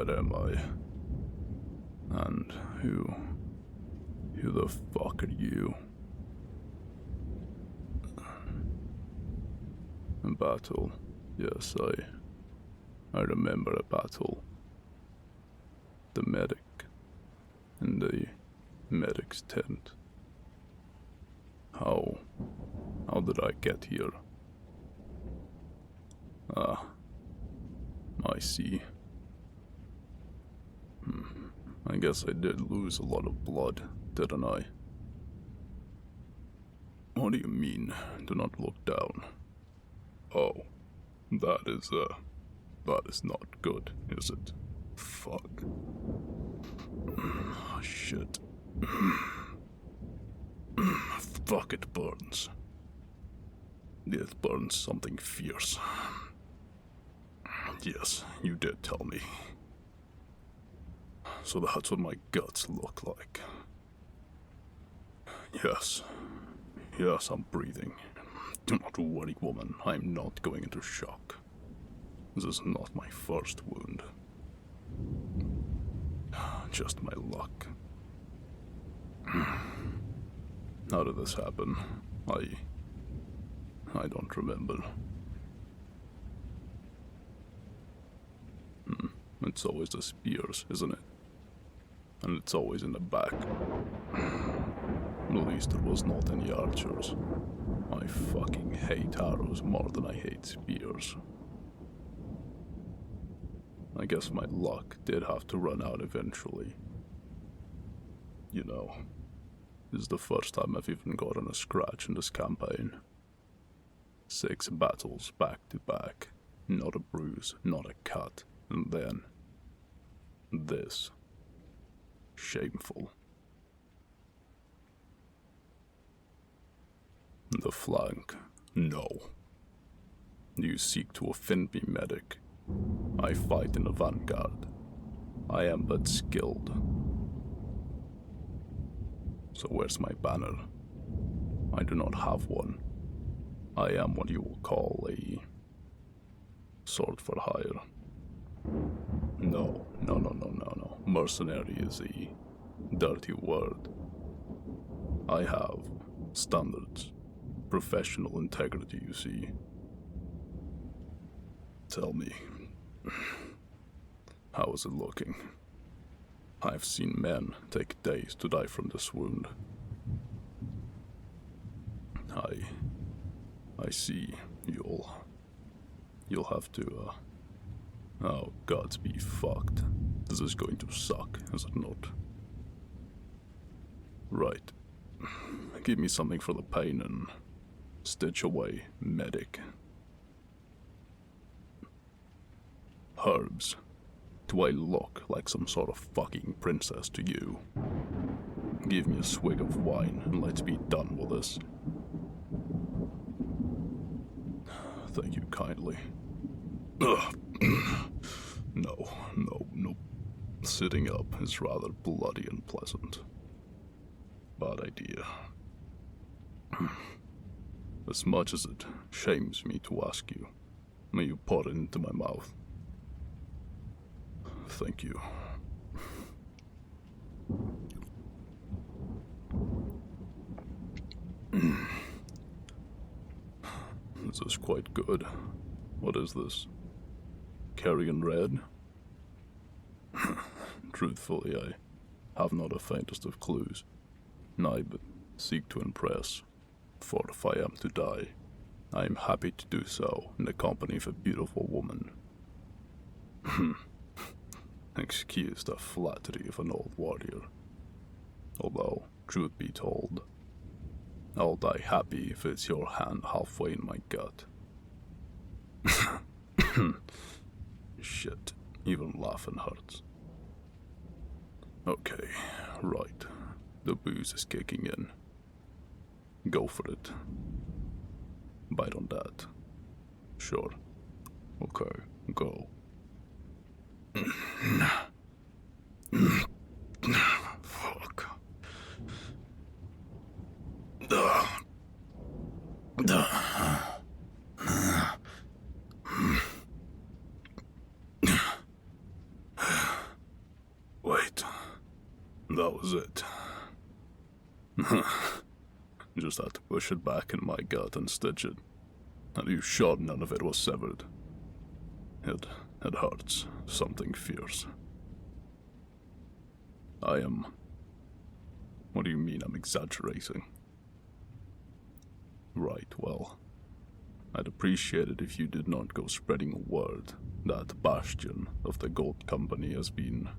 Where am I? And who the fuck are you? A battle. Yes, I remember a battle. The medic. In the medic's tent. How did I get here? Ah, I see. I guess I did lose a lot of blood, didn't I? What do you mean, do not look down? Oh, that is not good, is it? Fuck. Shit. Fuck, it burns. It burns something fierce. Yes, you did tell me. So that's what my guts look like. Yes, I'm breathing. Do not worry, woman, I'm not going into shock. This is not my first wound. Just my luck. How did this happen? I don't remember. It's always the spears, isn't it? And it's always in the back. At least there was not any archers. I fucking hate arrows more than I hate spears. I guess my luck did have to run out eventually. You know, this is the first time I've even gotten a scratch in this campaign. 6 battles back to back. Not a bruise, not a cut. And then this. Shameful. The flank. No. You seek to offend me, medic. I fight in the vanguard. I am but skilled. So where's my banner? I do not have one. I am what you will call a sword for hire. No. Mercenary is a dirty word. I have standards, professional integrity, you see. Tell me, how is it looking? I've seen men take days to die from this wound. I see. You'll have to, oh, gods be fucked. This is going to suck, is it not? Right. Give me something for the pain and stitch away, medic. Herbs. Do I look like some sort of fucking princess to you? Give me a swig of wine and let's be done with this. Thank you kindly. Ugh. No. Sitting up is rather bloody and pleasant. Bad idea. As much as it shames me to ask you, may you pour it into my mouth. Thank you. This is quite good. What is this? Carrion red? Truthfully, I have not the faintest of clues. I but seek to impress. For if I am to die, I am happy to do so in the company of a beautiful woman. Excuse the flattery of an old warrior. Although, truth be told, I'll die happy if it's your hand halfway in my gut. Shit, even laughing hurts. Okay, right. The booze is kicking in. Go for it. Bite on that. Sure. Okay, go. Fuck. that was it. Just had to push it back in my gut and stitch it. Are you sure none of it was severed? It hurts. Something fierce. What do you mean I'm exaggerating? Right, well, I'd appreciate it if you did not go spreading word that Bastion of the Gold Company has been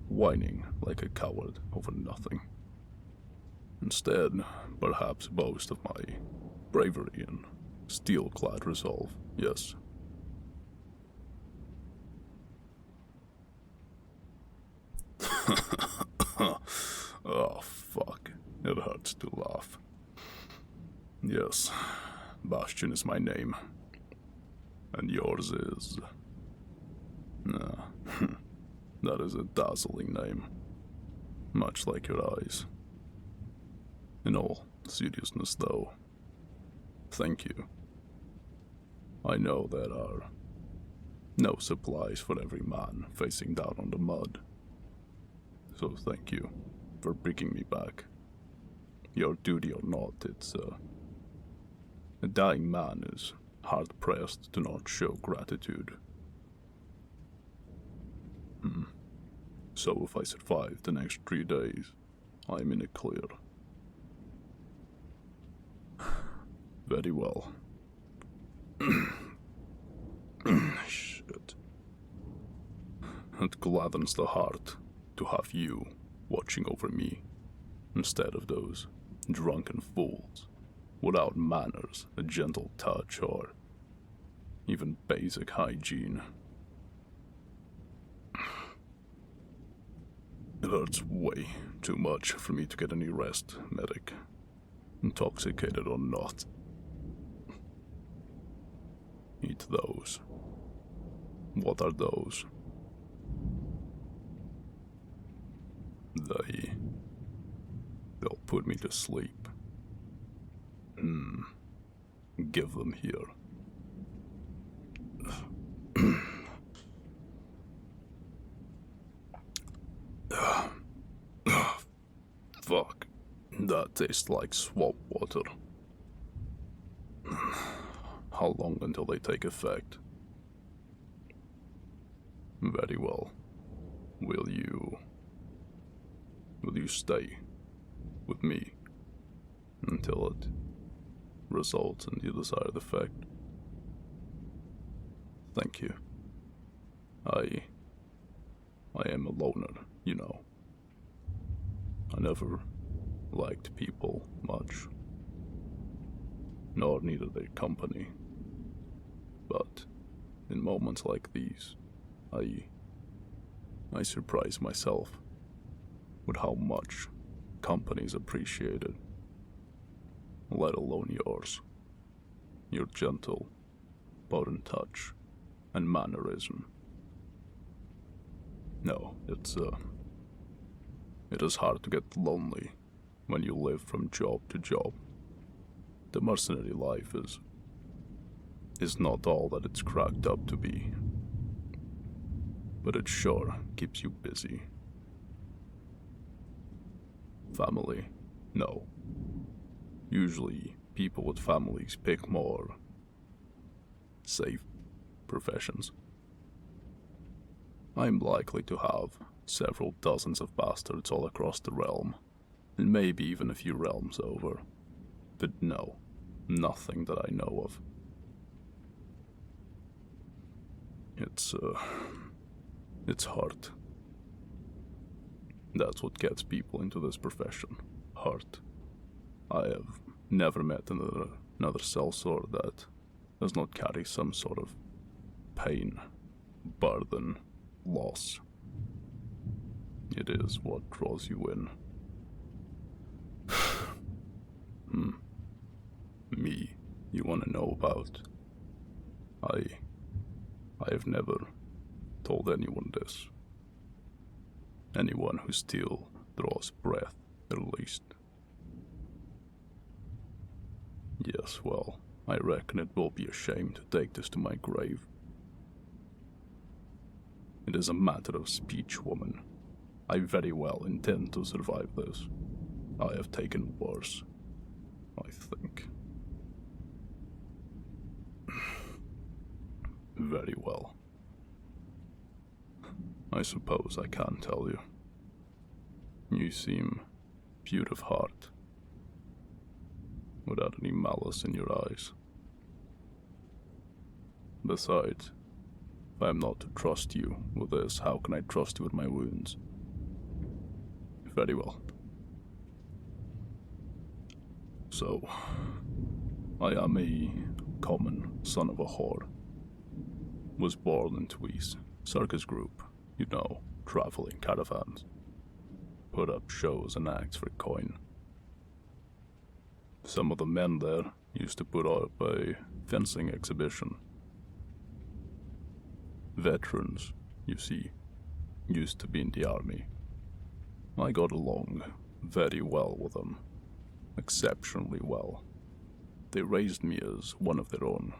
whining like a coward over nothing. Instead, perhaps boast of my bravery and steel-clad resolve, yes. Oh, fuck. It hurts to laugh. Yes, Bastion is my name. And yours is... that is a dazzling name. Much like your eyes. In all seriousness, though, thank you. I know there are no supplies for every man facing down on the mud. So thank you for bringing me back. Your duty or not, it's a dying man is hard-pressed to not show gratitude. So if I survive the next 3 days, I'm in a clear. Very well. Shit. It gladdens the heart to have you watching over me, instead of those drunken fools without manners, a gentle touch, or even basic hygiene. It hurts way too much for me to get any rest, medic. Intoxicated or not. Eat those. What are those? They'll put me to sleep. Give them here. Fuck. That tastes like swamp water. How long until they take effect? Very well. Will you stay with me until it results in the desired effect? Thank you. I am a loner, you know. I never liked people much, nor needed their company. But in moments like these, I surprise myself with how much company's appreciated, let alone yours. Your gentle, potent touch and mannerism. No, it is hard to get lonely when you live from job to job. The mercenary life is not all that it's cracked up to be. But it sure keeps you busy. Family? No. Usually, people with families pick more safe professions. I'm likely to have several dozens of bastards all across the realm, and maybe even a few realms over. But no, nothing that I know of. It's heart. That's what gets people into this profession. Heart. I have never met another sellsword that does not carry some sort of pain, burden, loss. It is what draws you in. Me, you want to know about? I have never told anyone this. Anyone who still draws breath, at least. Yes, well, I reckon it will be a shame to take this to my grave. It is a matter of speech, woman. I very well intend to survive this. I have taken worse, I think. Very well. I suppose I can't tell you. You seem pure of heart, without any malice in your eyes. Besides, if I am not to trust you with this, how can I trust you with my wounds? Very well. So, I am a common son of a whore. Was born in Tweez, circus group, you know, traveling caravans. Put up shows and acts for coin. Some of the men there used to put up a fencing exhibition. Veterans, you see, used to be in the army. I got along very well with them, exceptionally well. They raised me as one of their own.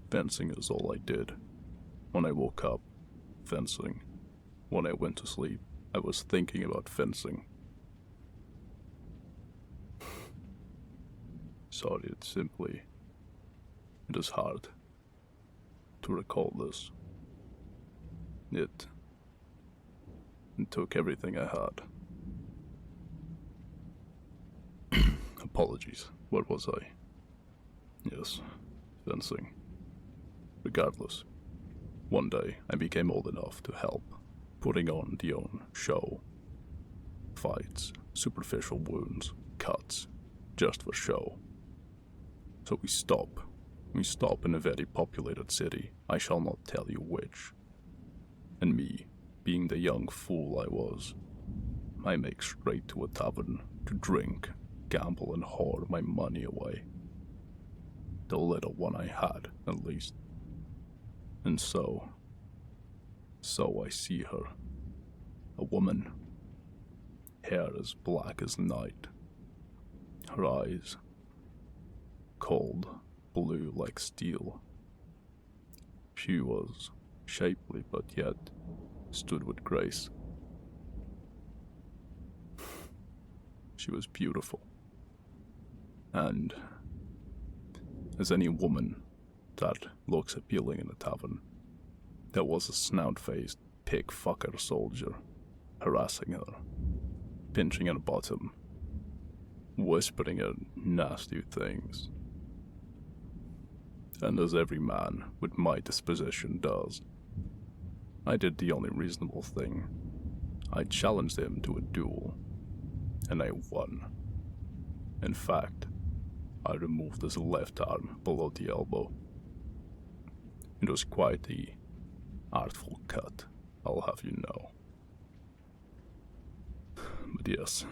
Fencing is all I did. When I woke up, fencing. When I went to sleep, I was thinking about fencing. Sorry, it is hard to recall this. It took everything I had. Apologies, where was I? Yes, fencing. Regardless, one day I became old enough to help, putting on the own show. Fights, superficial wounds, cuts, just for show. So we stop in a very populated city, I shall not tell you which. And me, being the young fool I was, I make straight to a tavern to drink, gamble, and hoard my money away. The little one I had, at least. And so I see her. A woman. Hair as black as night. Her eyes cold blue like steel. She was shapely, but yet stood with grace. She was beautiful. And as any woman that looks appealing in a tavern, there was a snout-faced pig-fucker soldier harassing her, pinching her bottom, whispering her nasty things. And as every man with my disposition does, I did the only reasonable thing. I challenged him to a duel, and I won. In fact, I removed his left arm below the elbow. It was quite the artful cut, I'll have you know. But yes,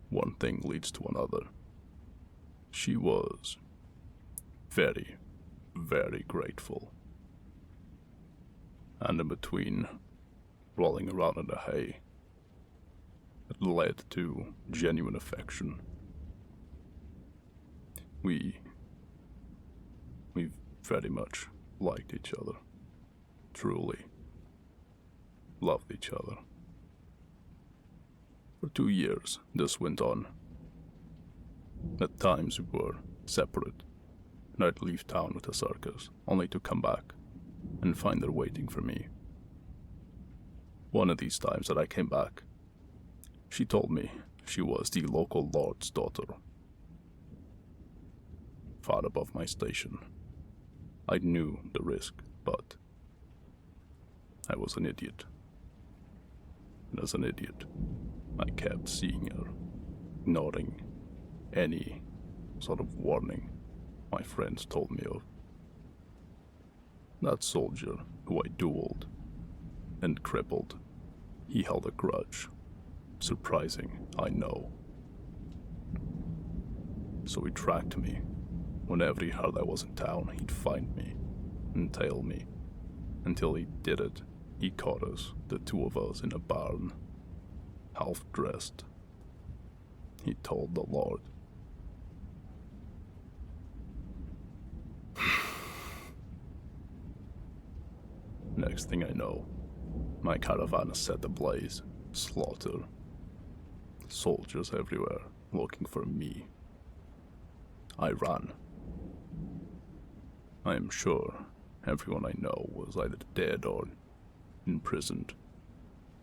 one thing leads to another. She was very, very grateful. And in between rolling around in the hay, it led to genuine affection. We very much liked each other. Truly loved each other. For 2 years, this went on. At times we were separate, and I'd leave town with the circus, only to come back and find her waiting for me. One of these times that I came back, she told me she was the local lord's daughter. Far above my station. I knew the risk, but I was an idiot. And as an idiot, I kept seeing her, ignoring any sort of warning my friends told me of. That soldier who I dueled and crippled, he held a grudge. Surprising, I know. So he tracked me. Whenever he heard I was in town, he'd find me and tail me. Until he did it, he caught us, the two of us, in a barn, half-dressed. He told the Lord. Next thing I know, My caravan is set ablaze, slaughter. Soldiers everywhere looking for me. I ran. I am sure everyone I know was either dead or imprisoned.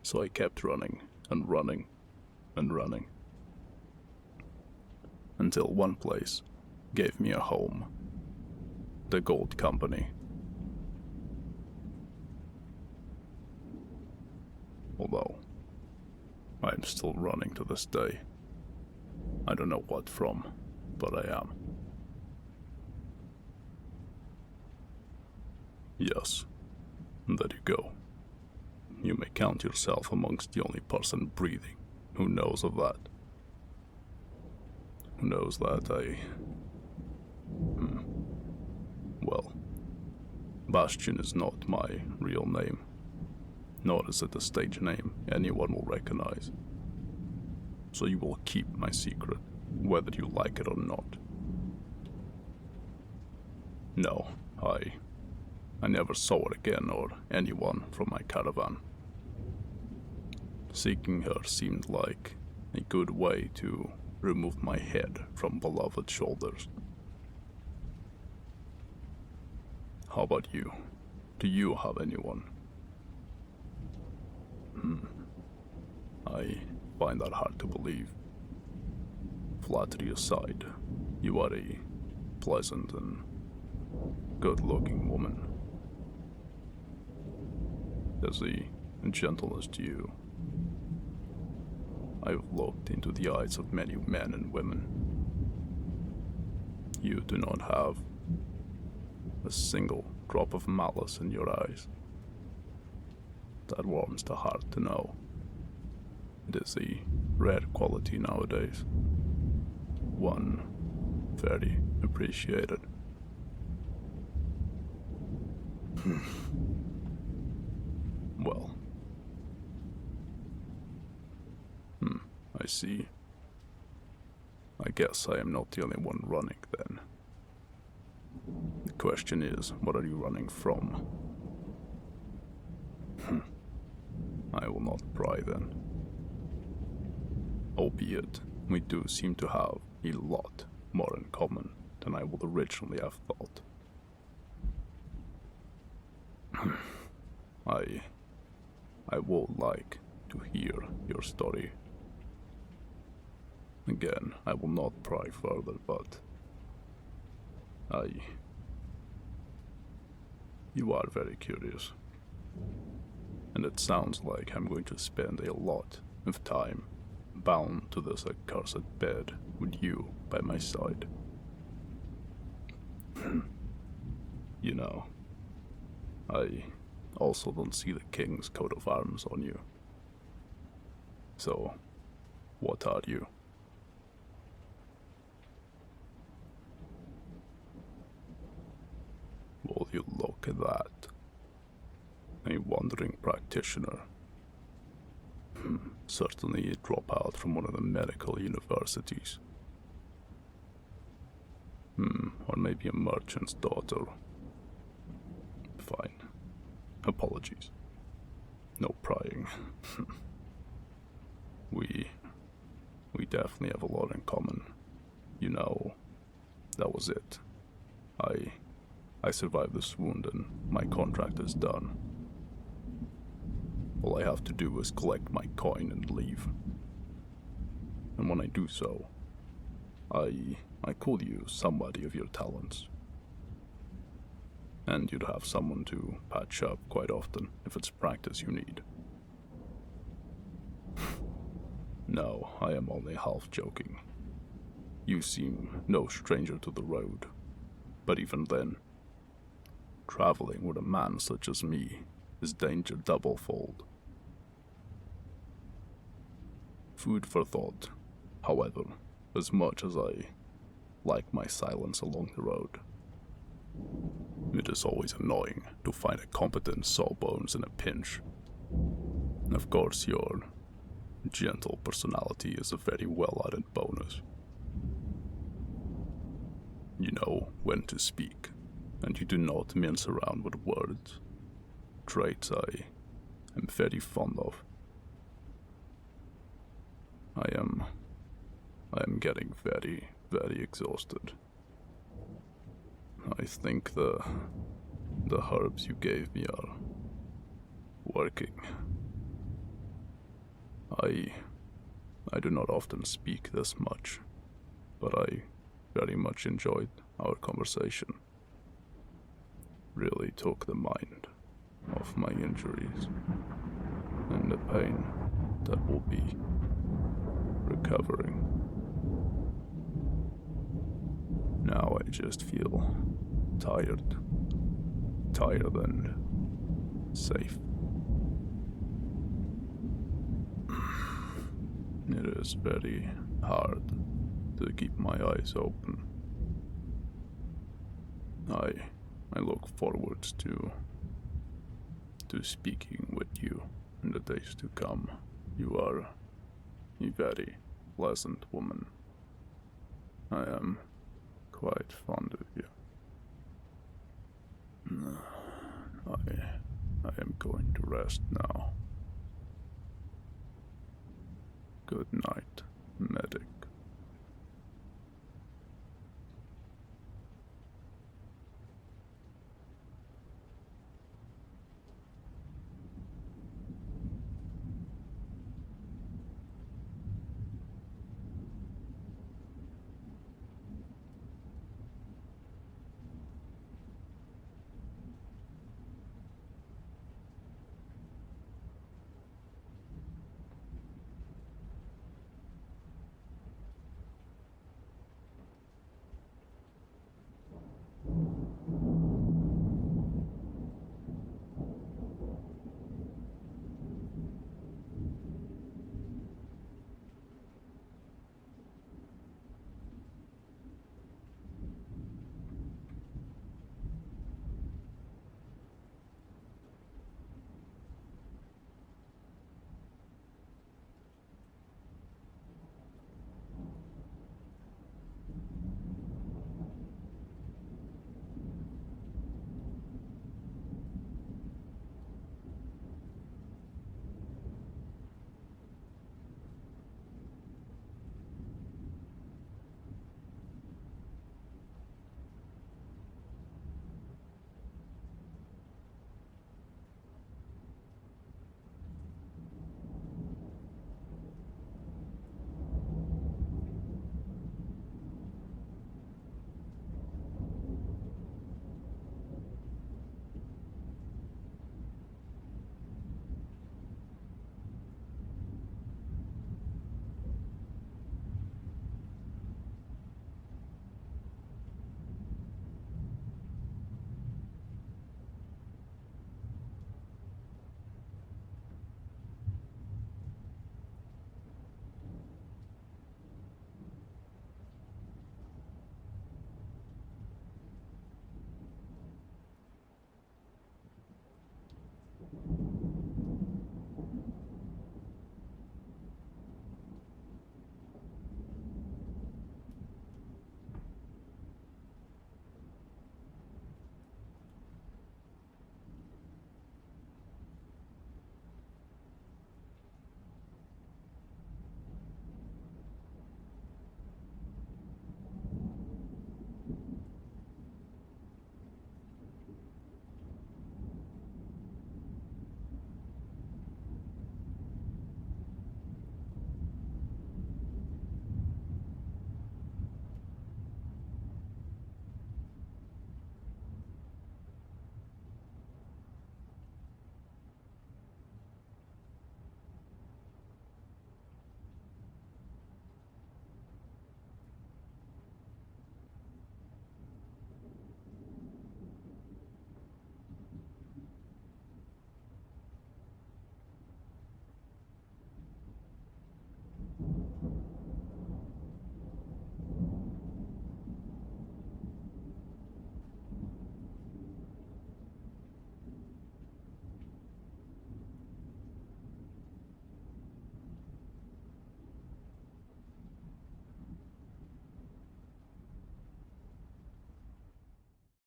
So I kept running and running and running. Until one place gave me a home. The Gold Company. Although, I am still running to this day. I don't know what from, but I am. Yes, there you go. You may count yourself amongst the only person breathing who knows of that. Who knows that well, Bastion is not my real name, nor is it a stage name anyone will recognize. So you will keep my secret, whether you like it or not. No, I never saw her again or anyone from my caravan. Seeking her seemed like a good way to remove my head from beloved shoulders. How about you? Do you have anyone? I find that hard to believe. Flattery aside, you are a pleasant and good-looking woman. As a gentleness to you, I've looked into the eyes of many men and women. You do not have a single drop of malice in your eyes. That warms the heart to know. It is a rare quality nowadays. One very appreciated. Well. I see. I guess I am not the only one running then. The question is, what are you running from? I will not pry then. Albeit, we do seem to have a lot more in common than I would originally have thought. I would like to hear your story. Again, I will not pry further, but you are very curious. And it sounds like I'm going to spend a lot of time bound to this accursed bed with you by my side. You know, I also don't see the king's coat of arms on you. So, what are you? Will you look at that? A wandering practitioner. Certainly a dropout from one of the medical universities. Or maybe a merchant's daughter. Fine. Apologies. No prying. We definitely have a lot in common. You know, that was it. I survived this wound and my contract is done. All I have to do is collect my coin and leave. And when I do so, I could use somebody of your talents. And you'd have someone to patch up quite often if it's practice you need. No, I am only half joking. You seem no stranger to the road, but even then, traveling with a man such as me is danger double-fold. Food for thought, however, as much as I like my silence along the road. It is always annoying to find a competent sawbones in a pinch. Of course, your gentle personality is a very well-added bonus. You know when to speak, and you do not mince around with words. Traits am very fond of. I am getting very, very exhausted. I think the herbs you gave me are working. I do not often speak this much, but I very much enjoyed our conversation. Really took the mind off my injuries and the pain that will be recovering. Now I just feel tired and safe. It is very hard to keep my eyes open. I look forward to speaking with you in the days to come. You are a very pleasant woman. I am quite fond of you. I am going to rest now. Good night.